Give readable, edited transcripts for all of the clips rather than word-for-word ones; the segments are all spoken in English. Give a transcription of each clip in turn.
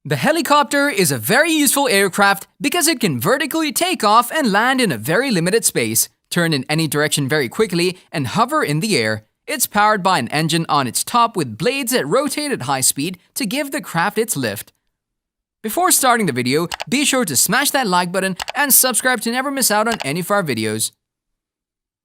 The helicopter is a very useful aircraft because it can vertically take off and land in a very limited space, turn in any direction very quickly, and hover in the air. It's powered by an engine on its top with blades that rotate at high speed to give the craft its lift. Before starting the video, be sure to smash that like button and subscribe to never miss out on any of our videos.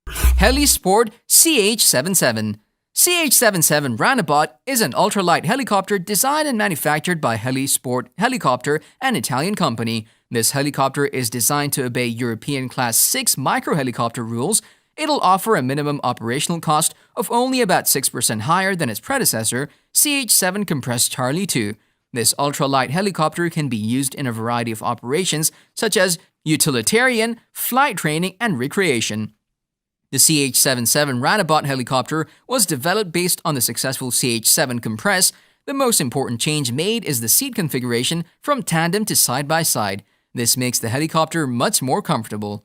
Helisport CH-77. CH-77 Roundabout is an ultralight helicopter designed and manufactured by Helisport Helicopter, an Italian company. This helicopter is designed to obey European Class 6 microhelicopter rules. It'll offer a minimum operational cost of only about 6% higher than its predecessor, CH-7 Compressed Charlie 2. This ultralight helicopter can be used in a variety of operations such as utilitarian, flight training, and recreation. The CH-77 Roundabout helicopter was developed based on the successful CH-7 Compress. The most important change made is the seat configuration from tandem to side-by-side. This makes the helicopter much more comfortable.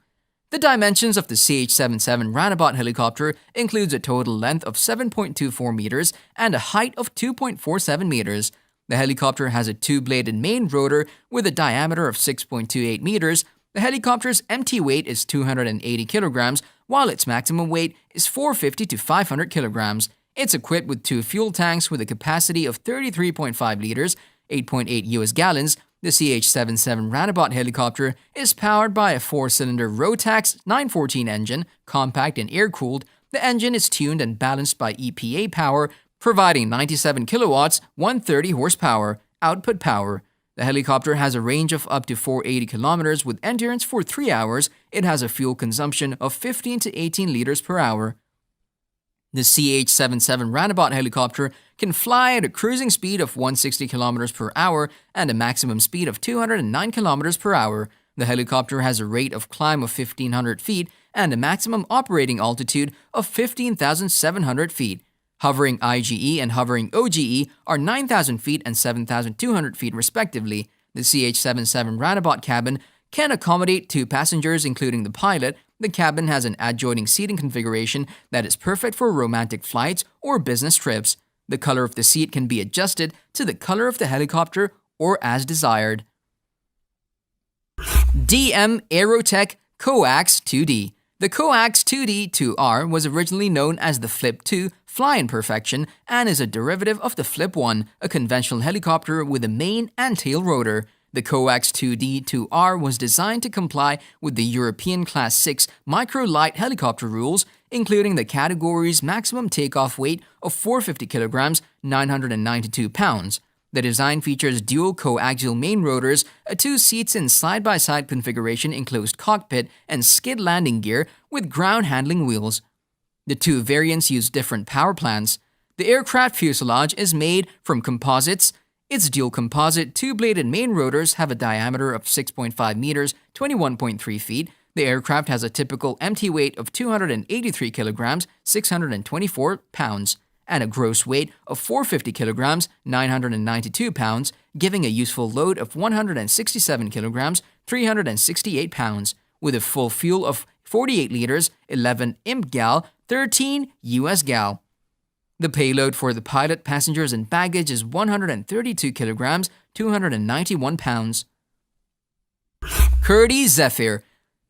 The dimensions of the CH-77 Roundabout helicopter includes a total length of 7.24 meters and a height of 2.47 meters. The helicopter has a two-bladed main rotor with a diameter of 6.28 meters. The helicopter's empty weight is 280 kilograms, while its maximum weight is 450 to 500 kilograms. It's equipped with two fuel tanks with a capacity of 33.5 liters, 8.8 US gallons. The CH-77 Roundabout helicopter is powered by a four-cylinder Rotax 914 engine, compact and air-cooled. The engine is tuned and balanced by EPA power, providing 97 kilowatts, 130 horsepower, output power. The helicopter has a range of up to 480 kilometers with endurance for 3 hours. It has a fuel consumption of 15 to 18 liters per hour. The CH-77 Roundabout helicopter can fly at a cruising speed of 160 kilometers per hour and a maximum speed of 209 kilometers per hour. The helicopter has a rate of climb of 1,500 feet and a maximum operating altitude of 15,700 feet. Hovering IGE and hovering OGE are 9,000 feet and 7,200 feet respectively. The CH-77 Roundabout cabin can accommodate 2 passengers including the pilot. The cabin has an adjoining seating configuration that is perfect for romantic flights or business trips. The color of the seat can be adjusted to the color of the helicopter or as desired. DM Aerotech Coax 2D. The Coax 2D-2R was originally known as the Flip 2 Fly-in Perfection and is a derivative of the Flip 1, a conventional helicopter with a main and tail rotor. The Coax 2D-2R was designed to comply with the European Class 6 micro-light helicopter rules, including the category's maximum takeoff weight of 450 kilograms, 992 pounds. The design features dual coaxial main rotors, a 2 seats in side-by-side configuration enclosed cockpit, and skid landing gear with ground handling wheels. The 2 variants use different power plants. The aircraft fuselage is made from composites. Its dual composite 2-bladed main rotors have a diameter of 6.5 meters, 21.3 feet. The aircraft has a typical empty weight of 283 kilograms, 624 pounds. And a gross weight of 450 kilograms, 992 pounds, giving a useful load of 167 kilograms, 368 pounds, with a full fuel of 48 liters, 11 imp gal, 13 US gal. The payload for the pilot, passengers, and baggage is 132 kilograms, 291 pounds. Curdy Zephyr.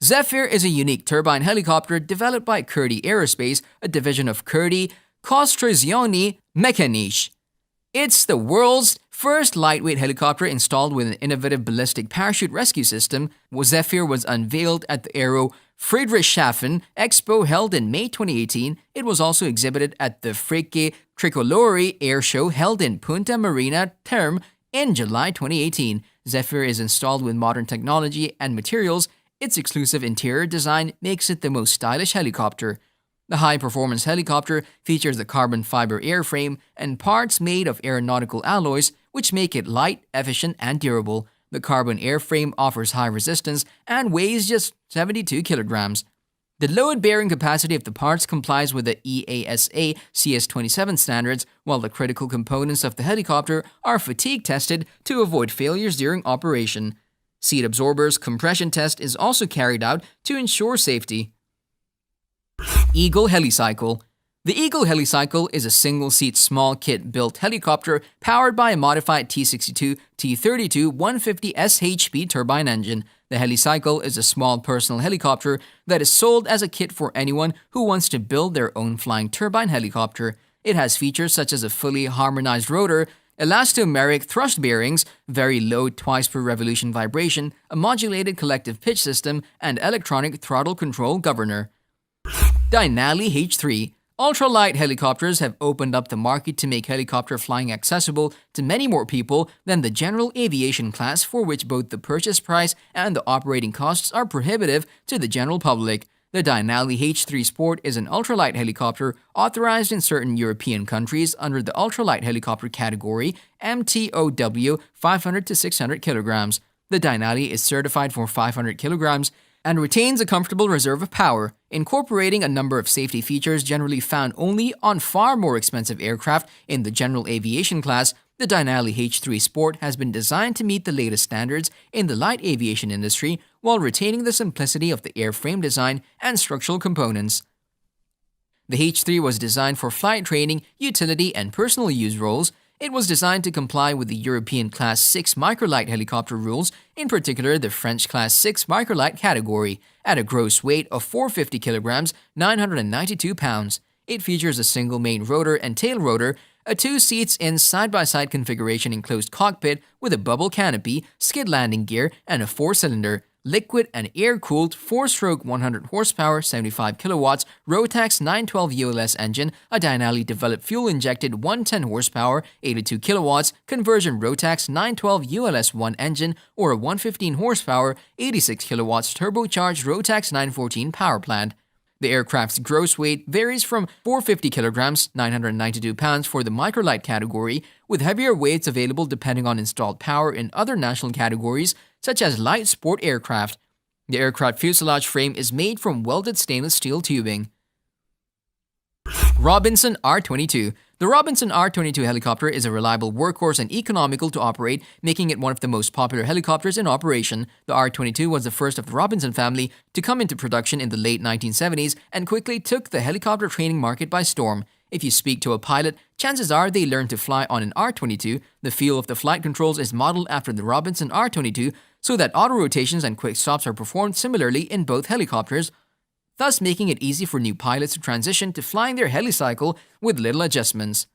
Zephyr is a unique turbine helicopter developed by Curdy Aerospace, a division of Curdy Costruzioni Meccaniche. It's the world's first lightweight helicopter installed with an innovative ballistic parachute rescue system. Zephyr was unveiled at the Aero Friedrichshafen Expo held in May 2018. It was also exhibited at the Frecce Tricolori Air Show held in Punta Marina Terme in July 2018. Zephyr is installed with modern technology and materials. Its exclusive interior design makes it the most stylish helicopter. The high-performance helicopter features a carbon fiber airframe and parts made of aeronautical alloys, which make it light, efficient, and durable. The carbon airframe offers high resistance and weighs just 72 kilograms. The load-bearing capacity of the parts complies with the EASA CS27 standards, while the critical components of the helicopter are fatigue-tested to avoid failures during operation. Seat absorbers compression test is also carried out to ensure safety. Eagle Helicycle. The Eagle Helicycle is a single-seat small kit-built helicopter powered by a modified T-62 T-32 150 SHP turbine engine. The Helicycle is a small personal helicopter that is sold as a kit for anyone who wants to build their own flying turbine helicopter. It has features such as a fully harmonized rotor, elastomeric thrust bearings, very low twice-per-revolution vibration, a modulated collective pitch system, and electronic throttle control governor. Denali H3. Ultralight helicopters have opened up the market to make helicopter flying accessible to many more people than the general aviation class, for which both the purchase price and the operating costs are prohibitive to the general public. The Denali H3 Sport is an ultralight helicopter authorized in certain European countries under the ultralight helicopter category MTOW 500 to 600 kilograms. The Denali is certified for 500 kilograms and retains a comfortable reserve of power, incorporating a number of safety features generally found only on far more expensive aircraft in the general aviation class. The Denali H3 Sport has been designed to meet the latest standards in the light aviation industry while retaining the simplicity of the airframe design and structural components. The H3 was designed for flight training, utility, and personal use roles. It was designed to comply with the European Class 6 microlight helicopter rules, in particular the French Class 6 microlight category, at a gross weight of 450 kilograms, 992 pounds. It features a single main rotor and tail rotor, a two-seats-in side-by-side configuration enclosed cockpit with a bubble canopy, skid landing gear, and a four-cylinder, liquid and air-cooled 4-stroke 100 horsepower 75 kilowatts Rotax 912 ULS engine, a Denali-developed fuel-injected 110 horsepower 82 kilowatts conversion Rotax 912 ULS-1 engine, or a 115 horsepower 86 kilowatts turbocharged Rotax 914 power plant. The aircraft's gross weight varies from 450 kilograms, 992 pounds for the microlight category, with heavier weights available depending on installed power in other national categories, such as light sport aircraft. The aircraft fuselage frame is made from welded stainless steel tubing. Robinson R-22. The Robinson R-22 helicopter is a reliable workhorse and economical to operate, making it one of the most popular helicopters in operation. The R-22 was the first of the Robinson family to come into production in the late 1970s and quickly took the helicopter training market by storm. If you speak to a pilot, chances are they learned to fly on an R-22. The feel of the flight controls is modeled after the Robinson R-22, so that auto rotations and quick stops are performed similarly in both helicopters, thus making it easy for new pilots to transition to flying their helicycle with little adjustments.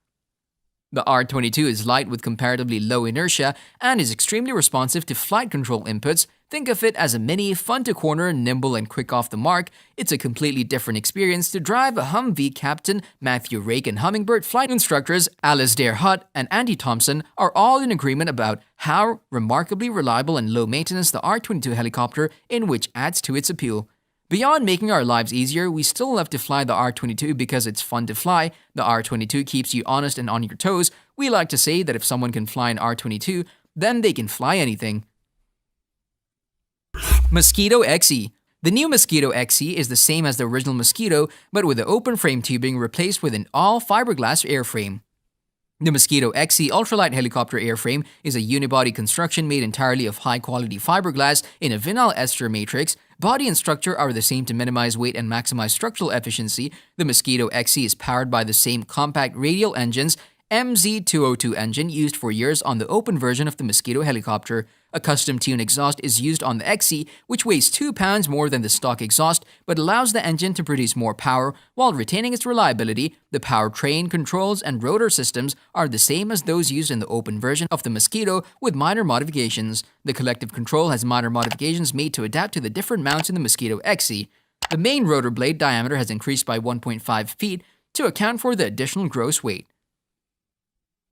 The R-22 is light with comparatively low inertia and is extremely responsive to flight control inputs. Think of it as a mini, fun-to-corner, nimble, and quick off the mark. It's a completely different experience to drive a Humvee. Captain Matthew Rake and Hummingbird flight instructors Alasdair Hutt and Andy Thompson are all in agreement about how remarkably reliable and low maintenance the R-22 helicopter in, which adds to its appeal. Beyond making our lives easier, we still love to fly the R-22 because it's fun to fly. The R-22 keeps you honest and on your toes. We like to say that if someone can fly an R-22, then they can fly anything. Mosquito XE. The new Mosquito XE is the same as the original Mosquito, but with the open frame tubing replaced with an all-fiberglass airframe. The Mosquito XE ultralight helicopter airframe is a unibody construction made entirely of high-quality fiberglass in a vinyl ester matrix. Body and structure are the same to minimize weight and maximize structural efficiency. The Mosquito XE is powered by the same compact radial engines MZ202 engine used for years on the open version of the Mosquito helicopter. A custom-tuned exhaust is used on the XE, which weighs 2 pounds more than the stock exhaust, but allows the engine to produce more power while retaining its reliability. The powertrain, controls, and rotor systems are the same as those used in the open version of the Mosquito, with minor modifications. The collective control has minor modifications made to adapt to the different mounts in the Mosquito XE. The main rotor blade diameter has increased by 1.5 feet to account for the additional gross weight.